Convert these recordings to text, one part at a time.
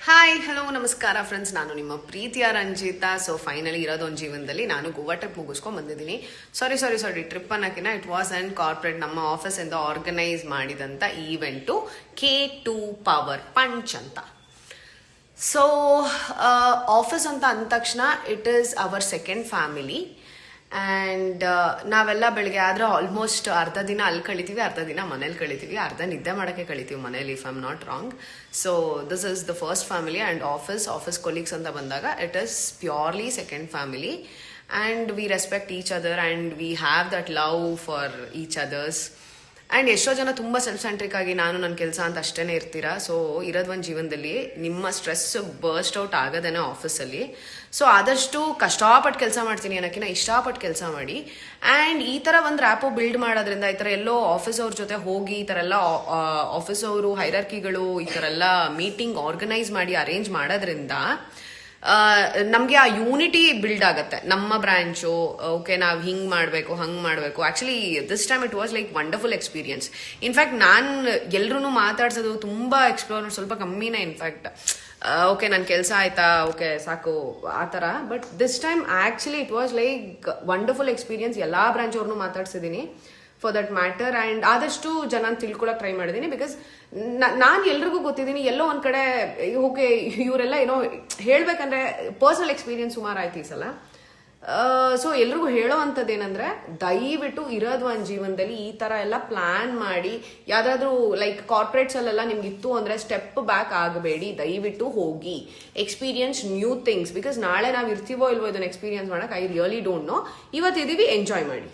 Hi hello ನಮಸ್ಕಾರ friends, ನಾನು ನಿಮ್ಮ ಪ್ರೀತಿಯ ರಂಜಿತಾ. ಸೊ ಫೈನಲಿ ಇರೋದೊಂದು ಜೀವನದಲ್ಲಿ ನಾನು ಗೋವಾ ಟ್ರಿಪ್ ಮುಗಿಸ್ಕೊಂಡು ಬಂದಿದ್ದೀನಿ. ಸಾರಿ ಟ್ರಿಪ್ ಅನ್ನೋಕ್ಕಿಂತ ಇಟ್ ವಾಸ್ ಅಂಡ್ ಕಾರ್ಪೊರೇಟ್ ನಮ್ಮ ಆಫೀಸಿಂದ ಆರ್ಗನೈಸ್ ಮಾಡಿದಂಥ ಈವೆಂಟು K2 ಪವರ್ ಪಂಚ್ ಅಂತ. ಸೊ ಆಫೀಸ್ ಅಂತ ಅಂದ ತಕ್ಷಣ it is our second family. And ನಾವೆಲ್ಲ ಬೆಳಗ್ಗೆ ಆದರೆ ಆಲ್ಮೋಸ್ಟ್ ಅರ್ಧ ದಿನ ಅಲ್ಲಿ ಕಳಿತೀವಿ, ಅರ್ಧ ದಿನ ಮನೇಲಿ ಕಳಿತೀವಿ, ಅರ್ಧ ನಿದ್ದೆ ಮಾಡೋಕ್ಕೆ ಕಳಿತೀವಿ ಮನೇಲಿ, if I am not wrong. So this is the first family. And office colleagues ಅಂತ ಬಂದಾಗ it is purely second family. And we respect each other and we have that love for each others. And ಎಷ್ಟೋ ಜನ ತುಂಬ self centric ಆಗಿ ನಾನು ನನ್ನ ಕೆಲಸ ಅಂತ ಅಷ್ಟೇ ಇರ್ತೀರಾ. ಸೊ ಇರೋದು ಒಂದು ಜೀವನದಲ್ಲಿ ನಿಮ್ಮ ಸ್ಟ್ರೆಸ್ ಬರ್ಸ್ಟ್ ಔಟ್ ಆಗೋದೇನೆ ಆಫೀಸಲ್ಲಿ. ಸೊ ಆದಷ್ಟು ಕಷ್ಟಪಟ್ಟು ಕೆಲಸ ಮಾಡ್ತೀನಿ ಅನ್ನೋಕ್ಕಿಂತ ಇಷ್ಟಪಟ್ಟು ಕೆಲಸ ಮಾಡಿ. ಆ್ಯಂಡ್ ಈ ಥರ ಒಂದು ರ್ಯಾಪೋ ಬಿಲ್ಡ್ ಮಾಡೋದ್ರಿಂದ, ಈ ಥರ ಎಲ್ಲೋ ಆಫೀಸ್ ಅವ್ರ ಜೊತೆ ಹೋಗಿ ಈ ಥರ ಎಲ್ಲ ಆಫೀಸ್ ಅವರು ಹೈರಾರ್ಕಿಗಳು ಈ ಥರ ಎಲ್ಲ ಮೀಟಿಂಗ್ ಆರ್ಗನೈಸ್ ಮಾಡಿ ಅರೇಂಜ್ ಮಾಡೋದ್ರಿಂದ ನಮಗೆ ಆ ಯೂನಿಟಿ ಬಿಲ್ಡ್ ಆಗುತ್ತೆ. ನಮ್ಮ ಬ್ರಾಂಚು ಓಕೆ, ನಾವು ಹಿಂಗೆ ಮಾಡಬೇಕು ಹಂಗೆ ಮಾಡಬೇಕು. Actually this time it was like wonderful experience. In fact ನಾನು ಎಲ್ಲರೂ ಮಾತಾಡ್ಸೋದು ತುಂಬ ಎಕ್ಸ್ಪ್ಲೋರ್ ಸ್ವಲ್ಪ ಕಮ್ಮಿನೇ. ಇನ್ಫ್ಯಾಕ್ಟ್ ಓಕೆ ನನ್ನ ಕೆಲಸ ಆಯ್ತಾ, ಓಕೆ ಸಾಕು ಆ ಥರ. But this time actually it was like wonderful experience. ಎಲ್ಲ ಬ್ರಾಂಚ್ ಅವ್ರನ್ನೂ ಮಾತಾಡ್ಸಿದ್ದೀನಿ ಫಾರ್ ದಟ್ ಮ್ಯಾಟರ್. ಆ್ಯಂಡ್ ಆದಷ್ಟು ಜನ ತಿಳ್ಕೊಳಕ್ಕೆ ಟ್ರೈ ಮಾಡಿದ್ದೀನಿ. ಬಿಕಾಸ್ ನಾನು ಎಲ್ರಿಗೂ ಗೊತ್ತಿದ್ದೀನಿ, ಎಲ್ಲೋ ಒಂದು ಕಡೆ ಓಕೆ ಇವರೆಲ್ಲ ಏನೋ ಹೇಳ್ಬೇಕಂದ್ರೆ ಪರ್ಸನಲ್ ಎಕ್ಸ್ಪೀರಿಯನ್ಸ್ ಸುಮಾರು ಆಯ್ತು ಈ ಸಲ. ಸೊ ಎಲ್ರಿಗೂ ಹೇಳೋ ಅಂಥದ್ದು ಏನಂದ್ರೆ, ದಯವಿಟ್ಟು ಇರೋದು ಒಂದು ಜೀವನದಲ್ಲಿ ಈ ಥರ ಎಲ್ಲ ಪ್ಲಾನ್ ಮಾಡಿ, ಯಾವುದಾದ್ರೂ ಲೈಕ್ ಕಾರ್ಪೊರೇಟ್ಸಲ್ಲೆಲ್ಲ ನಿಮ್ಗೆ ಇತ್ತು ಅಂದರೆ ಸ್ಟೆಪ್ ಬ್ಯಾಕ್ ಆಗಬೇಡಿ. ದಯವಿಟ್ಟು ಹೋಗಿ ಎಕ್ಸ್ಪೀರಿಯನ್ಸ್ ನ್ಯೂ ಥಿಂಗ್ಸ್. ಬಿಕಾಸ್ ನಾಳೆ ನಾವು ಇರ್ತೀವೋ ಇಲ್ವೋ ಇದನ್ನು ಎಕ್ಸ್ಪೀರಿಯನ್ಸ್ ಮಾಡೋಕೆ ಐ ರಿಯಲಿ ಡೋಂಟ್ ನೋ. ಇವತ್ತಿದ್ದೀವಿ, ಎಂಜಾಯ್ ಮಾಡಿ.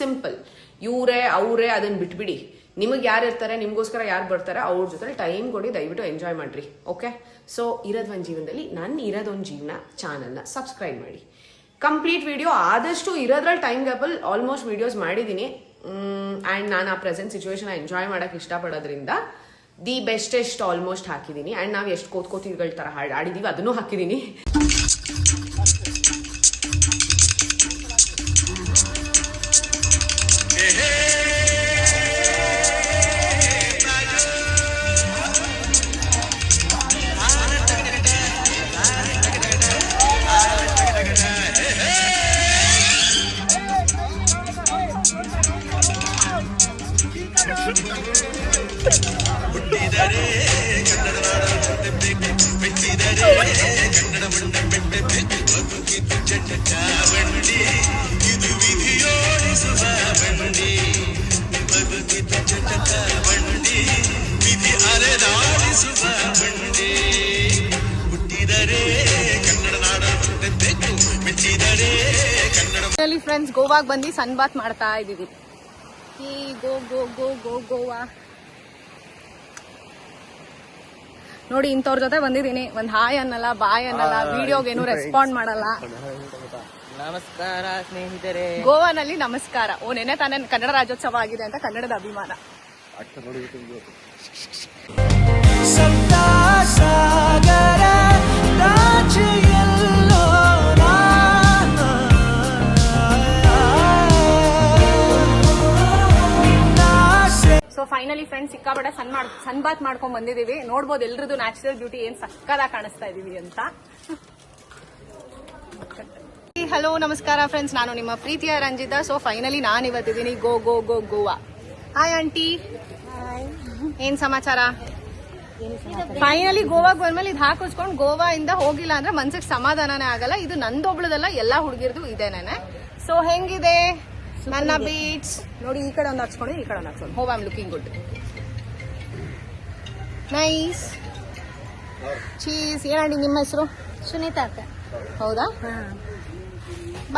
ಸಿಂಪಲ್. ಇವರೇ ಅವರೇ ಅದನ್ನು ಬಿಟ್ಬಿಡಿ. ನಿಮಗೆ ಯಾರು ಇರ್ತಾರೆ, ನಿಮಗೋಸ್ಕರ ಯಾರು ಬರ್ತಾರೆ, ಅವ್ರ ಜೊತೆ ಟೈಮ್ ಕೊಡಿ. ದಯವಿಟ್ಟು ಎಂಜಾಯ್ ಮಾಡ್ರಿ. ಓಕೆ, ಸೊ ಇರೋದೊಂದು ಜೀವನದಲ್ಲಿ ನನ್ನ ಇರೋದೊಂದು ಜೀವನ ಚಾನಲ್ನ ಸಬ್ಸ್ಕ್ರೈಬ್ ಮಾಡಿ. ಕಂಪ್ಲೀಟ್ ವಿಡಿಯೋ ಆದಷ್ಟು ಇರೋದ್ರಲ್ಲಿ ಟೈಮ್ ಗ್ಯಾಪಲ್ಲಿ ಆಲ್ಮೋಸ್ಟ್ ವಿಡಿಯೋಸ್ ಮಾಡಿದ್ದೀನಿ. ಆ್ಯಂಡ್ ನಾನು ಆ ಪ್ರೆಸೆಂಟ್ ಸಿಚುವೇಶನ್ ಎಂಜಾಯ್ ಮಾಡೋಕ್ಕೆ ಇಷ್ಟಪಡೋದ್ರಿಂದ ದಿ ಬೆಸ್ಟೆಸ್ಟ್ ಆಲ್ಮೋಸ್ಟ್ ಹಾಕಿದ್ದೀನಿ. ಆ್ಯಂಡ್ ನಾವು ಎಷ್ಟು ಕೋತಿಗಳ ಥರ ಆಡಿದ್ದೀವಿ ಅದನ್ನು ಹಾಕಿದ್ದೀನಿ. ಫ್ರೆಂಡ್ಸ್, ಗೋವಾಗೆ ಬಂದು ಸನ್ ಬಾತ್ ಮಾಡ್ತಾ ಇದ್ದೀವಿ. ಗೋವಾ ನೋಡಿ, ಇಂಥವ್ರ ಜೊತೆ ಬಂದಿದ್ದೀನಿ. ಒಂದ್ ಹಾಯ್ ಅನ್ನಲ್ಲ, ಬಾಯ್ ಅನ್ನಲ್ಲ, ವಿಡಿಯೋಗೇನು ರೆಸ್ಪಾಂಡ್ ಮಾಡಲ್ಲ. ನಮಸ್ಕಾರ ಸ್ನೇಹಿತರೆ. ಗೋವಾನಲ್ಲಿ ನಮಸ್ಕಾರ. ನೆನೆ ತಾನೇ ಕನ್ನಡ ರಾಜ್ಯೋತ್ಸವ ಆಗಿದೆ ಅಂತ ಕನ್ನಡದ ಅಭಿಮಾನ. ಸೊ ಫೈನಲಿ ಫ್ರೆಂಡ್ಸ್, ಸಿಕ್ಕಾಪಟ್ಟೆ ಸನ್ ಬಾತ್ ಮಾಡ್ಕೊಂಡ್ ಬಂದಿದೀವಿ. ನೋಡ್ಬೋದು ಎಲ್ರದ್ದು ನ್ಯಾಚುರಲ್ ಬ್ಯೂಟಿ ಏನ್ ಸಕ್ಕದಾಗಿ ಕಾಣಿಸ್ತಾ ಇದೀವಿ ಅಂತ. ಹಲೋ ನಮಸ್ಕಾರ ಫ್ರೆಂಡ್ಸ್, ನಾನು ನಿಮ್ಮ ಪ್ರೀತಿಯ ರಂಜಿತಾ. ಸೊ ಫೈನಲಿ ನಾನು ಇವತ್ತಿದ್ದೀನಿ ಗೋವಾ. ಹಾಯ್ ಆಂಟಿ, ಏನ್ ಸಮಾಚಾರ? ಫೈನಲಿ ಗೋವಾಗ್ ಬಂದ್ಮೇಲೆ ಇದು ಹಾಕಿಸ್ಕೊಂಡು ಗೋವಾ ಇಂದ ಹೋಗಿಲ್ಲ ಅಂದ್ರೆ ಮನ್ಸಿಗೆ ಸಮಾಧಾನನೇ ಆಗಲ್ಲ. ಇದು ನಂದೊಬ್ಳದಲ್ಲ, ಎಲ್ಲಾ ಹುಡುಗಿರ್ದು ಇದೇನೆ. ಸೊ ಹೆಂಗಿದೆ ನನ್ನ ಬೀಟ್ಸ್ ನೋಡಿ? ಈ ಕಡೆ ಒಂದು ಹಾಕ್ಸ್ಕೊಂಡು, ಈ ಕಡೆ ಒಂದು ಹಾಕ್ಸ್ಕೊಂಡು. How I am looking good, nice. Cheese. ಏನಂಡಿ ನಿಮ್ಮ ಹೆಸರು? ಸುನೀತಾ ಅಂತ. ಹೌದಾ?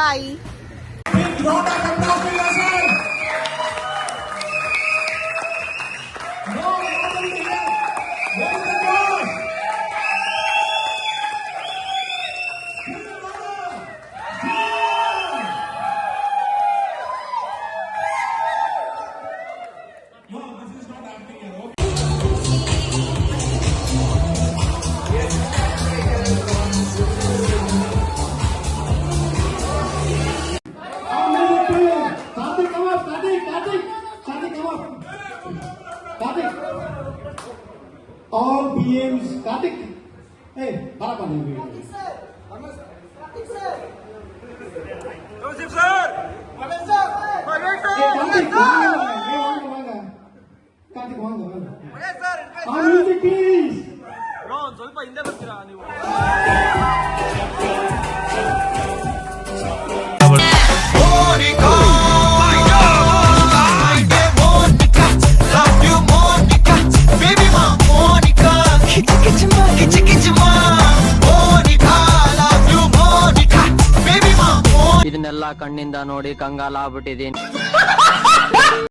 ಬಾಯ್. All PMs, Karthik. ಏಯ್ ಬಾರಪ್ಪ ನೀವು Joseph sir Karthik ವಾಂಗ Karthik ವಾಂಗ music please bro ಒಂದ್ ಸ್ವಲ್ಪ ಹಿಂದೆ ಬರ್ತೀರಾ ನೀವು ಇದನ್ನೆಲ್ಲ ಕಣ್ಣಿಂದ ನೋಡಿ ಕಂಗಾಲ ಆಗ್ಬಿಟ್ಟಿದೀನಿ